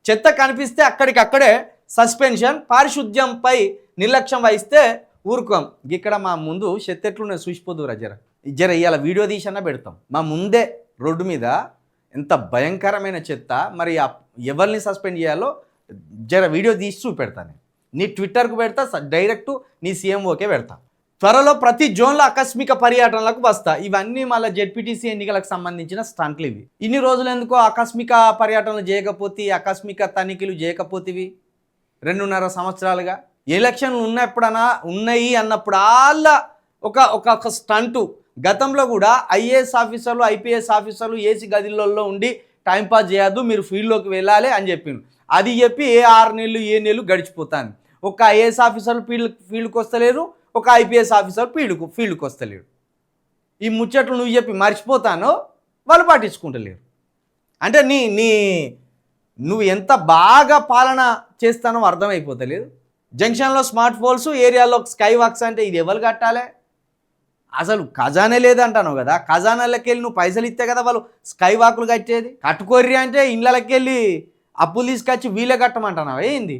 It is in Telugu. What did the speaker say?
చెత్త కనిపిస్తే అక్కడికక్కడే సస్పెన్షన్, పారిశుద్ధ్యంపై నిర్లక్ష్యం వహిస్తే ఊరుకోం. ఇక్కడ మా ముందు చెత్త ఎట్లున్నా చూసిపోదురా జర ఇవాళ వీడియో తీసన్నా పెడతాం. మా ముందే రోడ్డు మీద ఎంత భయంకరమైన చెత్త, మరి ఎవరిని సస్పెండ్ చేయాలో జర వీడియో తీసి చూపెడతాను. నీ ట్విట్టర్కు పెడతా, డైరెక్ట్ నీ సీఎంఓకే పెడతా. త్వరలో ప్రతి జోన్లో ఆకస్మిక పర్యటనలకు వస్తా. ఇవన్నీ మళ్ళీ జెడ్పీటీసీ ఎన్నికలకు సంబంధించిన స్టంట్లు ఇవి. ఇన్ని రోజులు ఎందుకో ఆకస్మిక పర్యటనలు చేయకపోతే, ఆకస్మిక తనిఖీలు చేయకపోతేవి 2.5 సంవత్సరాలుగా. ఎలక్షన్లు ఉన్నాయి అన్నప్పుడు ఒక స్టంటు. గతంలో కూడా ఐఏఎస్ ఆఫీసర్లు, ఐపీఎస్ ఆఫీసర్లు ఏసీ గదిలలో ఉండి టైంపాస్ చేయొద్దు, మీరు ఫీల్డ్లోకి వెళ్ళాలి అని చెప్పిండు. అది చెప్పి 6 నెలలు 7 నెలలు గడిచిపోతాను. ఒక ఐఏఎస్ ఆఫీసర్లు ఫీల్డ్కి వస్తలేరు, ఒక ఐపీఎస్ ఆఫీసర్ ఫీల్డ్కి వస్తలేడు. ఈ ముచ్చట్లు నువ్వు చెప్పి మర్చిపోతానో వాళ్ళు పట్టించుకుంటలేరు. అంటే నువ్వు ఎంత బాగా పాలన చేస్తానో అర్థమైపోతలేదు. జంక్షన్లో స్మార్ట్ పోల్స్, ఏరియాలో స్కై వాక్స్ అంటే ఇది ఎవరు కట్టాలి? అసలు ఖజానే లేదంటాను కదా. ఖజానాలకి వెళ్ళి నువ్వు పైసలు ఇస్తే కదా వాళ్ళు స్కై వాకులు కట్టేది. కట్టుకోర్రి అంటే ఇళ్ళకి వెళ్ళి అప్పులు తీసుకొచ్చి వీళ్ళే కట్టమంటున్నావు ఏంది?